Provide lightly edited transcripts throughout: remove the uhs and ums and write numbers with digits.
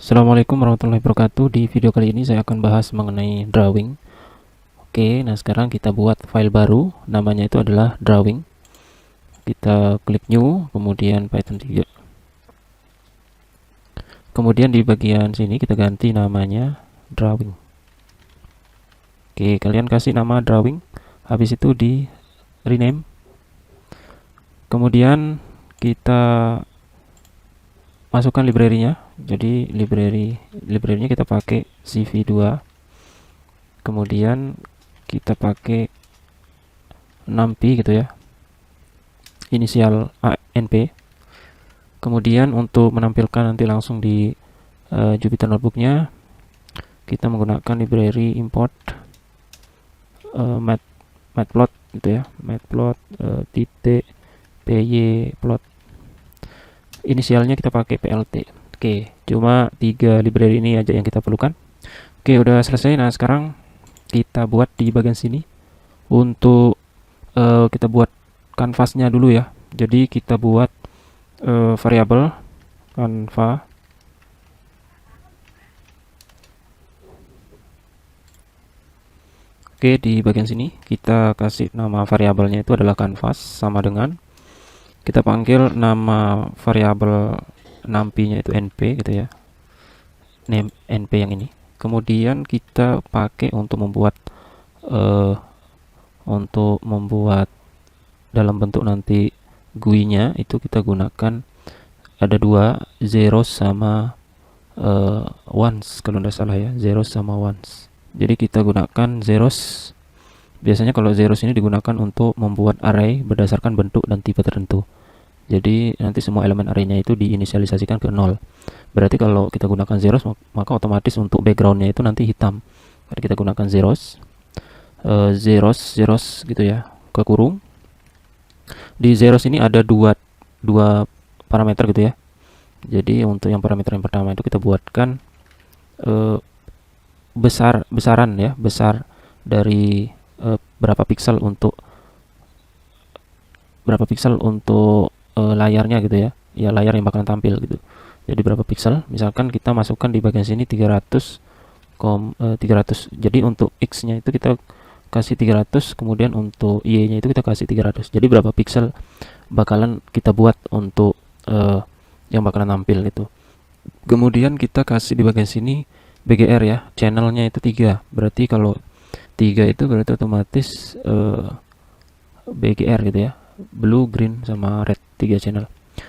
Assalamualaikum warahmatullahi wabarakatuh. Di video kali ini saya akan bahas mengenai drawing. Oke, nah sekarang kita buat file baru, namanya itu adalah drawing. Kita klik new, kemudian Python 3. Kemudian di bagian sini kita ganti namanya drawing. Oke, kalian kasih nama drawing, habis itu di rename. Kemudian kita masukkan library-nya. Jadi library-nya kita pakai CV2. Kemudian kita pakai numpy gitu ya, inisial np. Kemudian untuk menampilkan nanti langsung di Jupyter Notebook-nya, kita menggunakan library import matplot gitu ya, matplot titik pyplot. Inisialnya kita pakai plt. Oke, cuma 3 library ini aja yang kita perlukan. Oke, udah selesai. Nah, sekarang kita buat di bagian sini. Untuk kita buat kanvasnya dulu ya. Jadi kita buat variabel kanva. Oke, di bagian sini kita kasih nama variabelnya itu adalah kanvas, sama dengan kita panggil nama variabel numpy-nya itu np gitu ya, name np yang ini. Kemudian kita pakai untuk membuat dalam bentuk nanti GUI-nya itu kita gunakan ada 2, zeros sama ones kalau tidak salah ya, zeros sama ones. Jadi kita gunakan zeros. Biasanya kalau zeros ini digunakan untuk membuat array berdasarkan bentuk dan tipe tertentu. Jadi nanti semua elemen arraynya itu diinisialisasikan ke 0. Berarti kalau kita gunakan zeros, maka otomatis untuk backgroundnya itu nanti hitam. Jadi kita gunakan zeros, zeros gitu ya, ke kurung. Di zeros ini ada dua parameter gitu ya. Jadi untuk yang parameter yang pertama itu kita buatkan besaran ya, besar dari berapa piksel untuk layarnya gitu ya. Ya, layar yang bakalan tampil gitu. Jadi berapa piksel? Misalkan kita masukkan di bagian sini 300. Jadi untuk X-nya itu kita kasih 300, kemudian untuk Y-nya itu kita kasih 300. Jadi berapa piksel bakalan kita buat untuk yang bakalan tampil itu. Kemudian kita kasih di bagian sini BGR ya, channelnya itu 3. Berarti kalau 3 itu berarti otomatis BGR gitu ya, blue, green, sama red, 3 channel.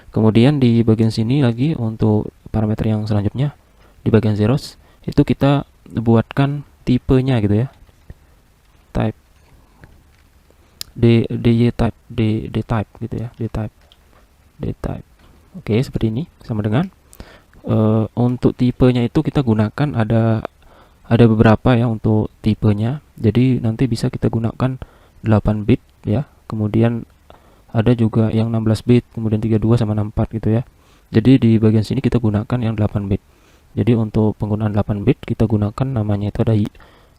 Kemudian di bagian sini lagi untuk parameter yang selanjutnya, di bagian zeros itu kita buatkan tipenya gitu ya, type dy type, d type gitu ya, d type. Oke, seperti ini, sama dengan untuk tipenya itu kita gunakan ada beberapa ya untuk tipenya. Jadi nanti bisa kita gunakan 8 bit ya. Kemudian ada juga yang 16 bit, kemudian 32 sama 64 gitu ya. Jadi di bagian sini kita gunakan yang 8 bit. Jadi untuk penggunaan 8 bit kita gunakan namanya itu ada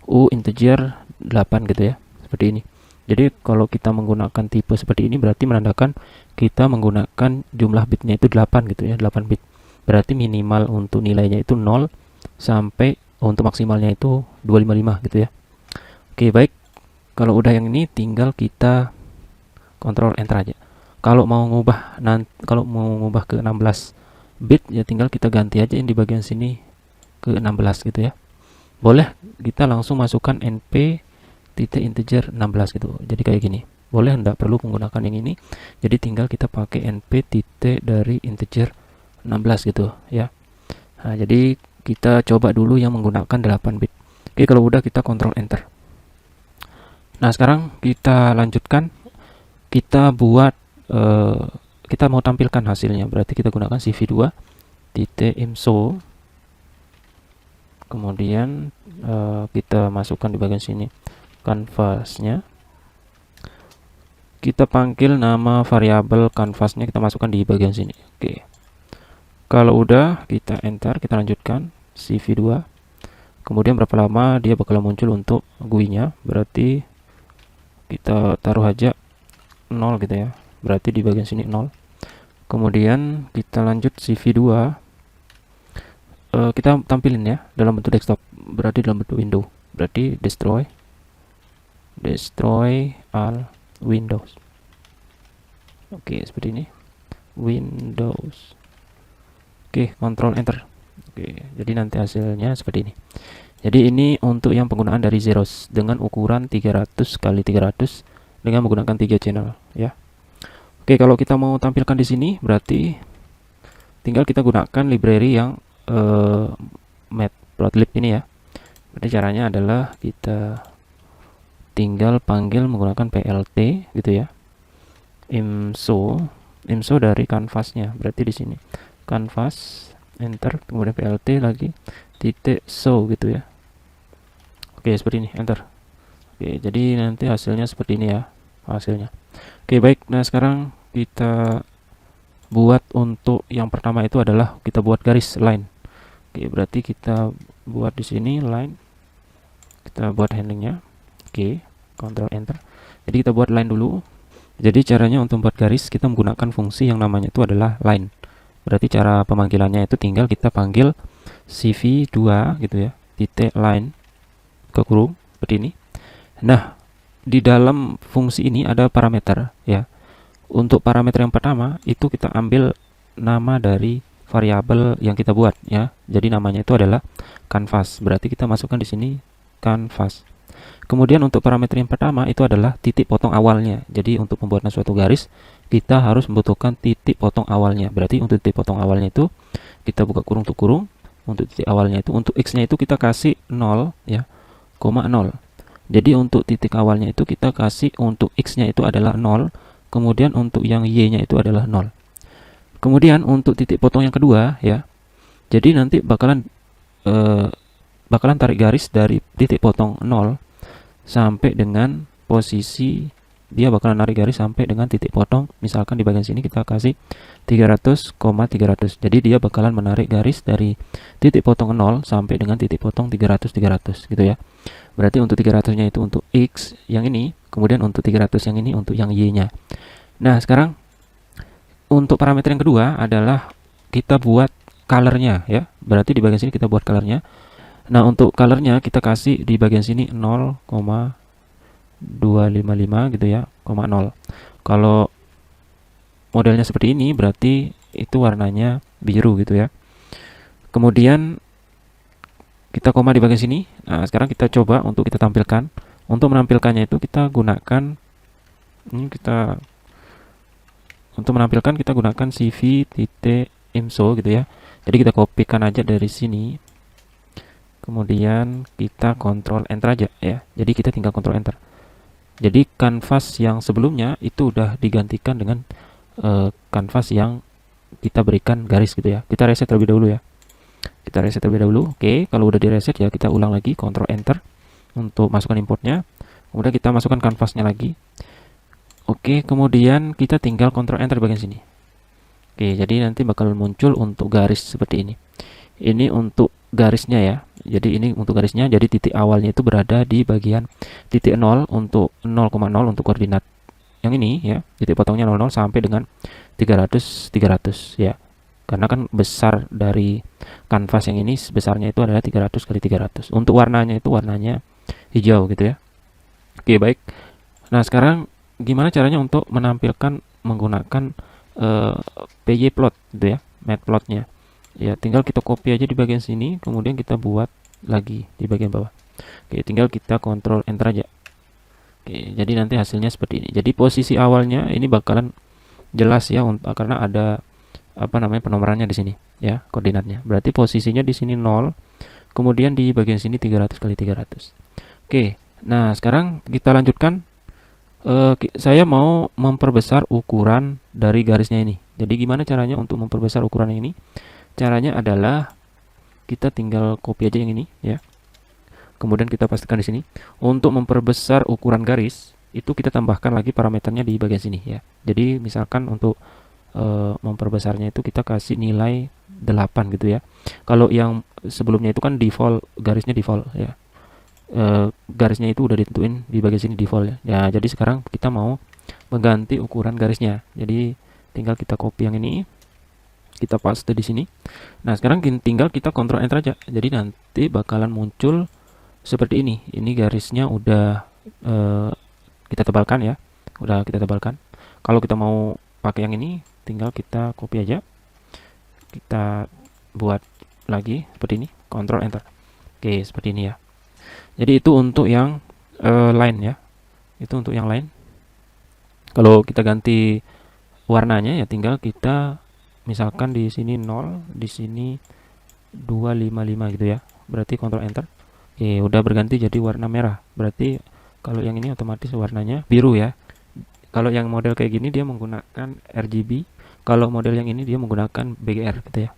u integer 8 gitu ya. Seperti ini. Jadi kalau kita menggunakan tipe seperti ini berarti menandakan kita menggunakan jumlah bitnya itu 8 gitu ya, 8 bit. Berarti minimal untuk nilainya itu 0 sampai untuk maksimalnya itu 255 gitu ya. Oke, baik. Kalau udah yang ini tinggal kita Ctrl Enter aja. Kalau mau ngubah ke 16 bit ya tinggal kita ganti aja yang di bagian sini ke 16 gitu ya. Boleh kita langsung masukkan np titik integer 16 gitu. Jadi kayak gini. Boleh, enggak perlu menggunakan yang ini. Jadi tinggal kita pakai np titik dari integer 16 gitu ya. Nah, jadi kita coba dulu yang menggunakan 8 bit. Oke, kalau udah kita Ctrl Enter. Nah, sekarang kita lanjutkan. Kita buat kita mau tampilkan hasilnya, berarti kita gunakan cv2 titik imso. Kemudian kita masukkan di bagian sini kanvasnya. Kita panggil nama variabel kanvasnya, kita masukkan di bagian sini. Oke. Kalau udah kita enter, kita lanjutkan cv2. Kemudian berapa lama dia bakal muncul untuk GUI-nya, berarti kita taruh aja 0 gitu ya, berarti di bagian sini 0. Kemudian kita lanjut cv2, kita tampilin ya dalam bentuk desktop, berarti dalam bentuk window, berarti destroy all windows. Oke, seperti ini, Windows. Oke, Control Enter. Oke, jadi nanti hasilnya seperti ini. Jadi ini untuk yang penggunaan dari Zeros dengan ukuran 300 kali 300 dengan menggunakan 3 channel ya. Oke, kalau kita mau tampilkan di sini berarti tinggal kita gunakan library yang matplotlib ini ya. Berarti caranya adalah kita tinggal panggil menggunakan plt gitu ya. IMSO dari canvasnya, berarti di sini canvas, enter, kemudian plt lagi titik show gitu ya. Oke, seperti ini, enter. Oke, jadi nanti hasilnya seperti ini ya hasilnya. Oke, baik. Nah, sekarang kita buat untuk yang pertama itu adalah kita buat garis line. Oke, berarti kita buat di sini line. Kita buat handlingnya. Oke, Ctrl Enter. Jadi kita buat line dulu. Jadi caranya untuk membuat garis kita menggunakan fungsi yang namanya itu adalah line. Berarti cara pemanggilannya itu tinggal kita panggil cv2 gitu ya, titik line ke kurung seperti ini. Nah, di dalam fungsi ini ada parameter ya. Untuk parameter yang pertama itu kita ambil nama dari variabel yang kita buat ya. Jadi namanya itu adalah canvas. Berarti kita masukkan di sini canvas. Kemudian untuk parameter yang pertama itu adalah titik potong awalnya. Jadi untuk pembuatan suatu garis kita harus membutuhkan titik potong awalnya. Berarti untuk titik potong awalnya itu kita buka kurung untuk kurung. Untuk titik awalnya itu, untuk x-nya itu kita kasih 0 ya, 0. Jadi untuk titik awalnya itu kita kasih untuk x-nya itu adalah 0. Kemudian untuk yang y-nya itu adalah 0. Kemudian untuk titik potong yang kedua ya. Jadi nanti bakalan tarik garis dari titik potong 0 sampai dengan posisi, dia bakalan narik garis sampai dengan titik potong. Misalkan di bagian sini kita kasih 300,300. Jadi dia bakalan menarik garis dari titik potong 0 sampai dengan titik potong 300 gitu ya. Berarti untuk 300-nya itu untuk x yang ini, kemudian untuk 300 yang ini untuk yang y-nya. Nah, sekarang untuk parameter yang kedua adalah kita buat color-nya ya. Berarti di bagian sini kita buat color-nya. Nah, untuk colornya kita kasih di bagian sini 0,255 gitu ya, 0. Kalau modelnya seperti ini berarti itu warnanya biru gitu ya. Kemudian kita koma di bagian sini. Nah, sekarang kita coba untuk kita tampilkan. Untuk menampilkannya itu kita gunakan untuk menampilkan kita gunakan cv.imso gitu ya. Jadi kita kopikan aja dari sini. Kemudian kita Ctrl Enter aja ya. Jadi kita tinggal Ctrl Enter. Jadi kanvas yang sebelumnya itu udah digantikan dengan kanvas yang kita berikan garis gitu ya. Kita reset terlebih dahulu ya. Kita reset terlebih dahulu. Oke, kalau udah di reset ya kita ulang lagi Ctrl Enter untuk masukkan importnya. Kemudian kita masukkan kanvasnya lagi. Oke, kemudian kita tinggal Ctrl Enter di bagian sini. Oke, jadi nanti bakal muncul untuk garis seperti ini. Ini untuk garisnya ya. Jadi ini untuk garisnya. Jadi titik awalnya itu berada di bagian titik 0 untuk 0,0 untuk koordinat yang ini ya. Titik potongnya 00 sampai dengan 300 ya. Karena kan besar dari kanvas yang ini besarnya itu adalah 300 kali 300. Untuk warnanya itu warnanya hijau gitu ya. Oke, baik. Nah, sekarang gimana caranya untuk menampilkan menggunakan pyplot gitu ya, matplotnya. Ya, tinggal kita copy aja di bagian sini, kemudian kita buat lagi di bagian bawah. Oke, tinggal kita Ctrl Enter aja. Oke, jadi nanti hasilnya seperti ini. Jadi posisi awalnya ini bakalan jelas ya, karena ada penomorannya di sini ya, koordinatnya. Berarti posisinya di sini 0, kemudian di bagian sini 300 kali 300. Oke, nah sekarang kita lanjutkan. Saya mau memperbesar ukuran dari garisnya ini. Jadi gimana caranya untuk memperbesar ukuran ini? Caranya adalah kita tinggal copy aja yang ini ya. Kemudian kita pastikan di sini. Untuk memperbesar ukuran garis itu kita tambahkan lagi parameternya di bagian sini ya. Jadi misalkan untuk memperbesarnya itu kita kasih nilai 8 gitu ya. Kalau yang sebelumnya itu kan default, garisnya default ya. Garisnya itu udah ditentuin di bagian sini default ya. Ya, jadi sekarang kita mau mengganti ukuran garisnya. Jadi tinggal kita copy yang ini. kita paste di sini. Nah, sekarang tinggal kita kontrol enter aja. Jadi nanti bakalan muncul seperti ini. Ini garisnya udah eh, kita tebalkan ya. Udah kita tebalkan. Kalau kita mau pakai yang ini, tinggal kita copy aja. Kita buat lagi seperti ini, kontrol enter. Oke, seperti ini ya. Jadi itu untuk yang line ya. Itu untuk yang line. Kalau kita ganti warnanya ya tinggal kita misalkan di sini 0, di sini 255 gitu ya. Berarti kontrol enter. Oke, udah berganti jadi warna merah. Berarti kalau yang ini otomatis warnanya biru ya. Kalau yang model kayak gini dia menggunakan RGB. Kalau model yang ini dia menggunakan BGR gitu ya.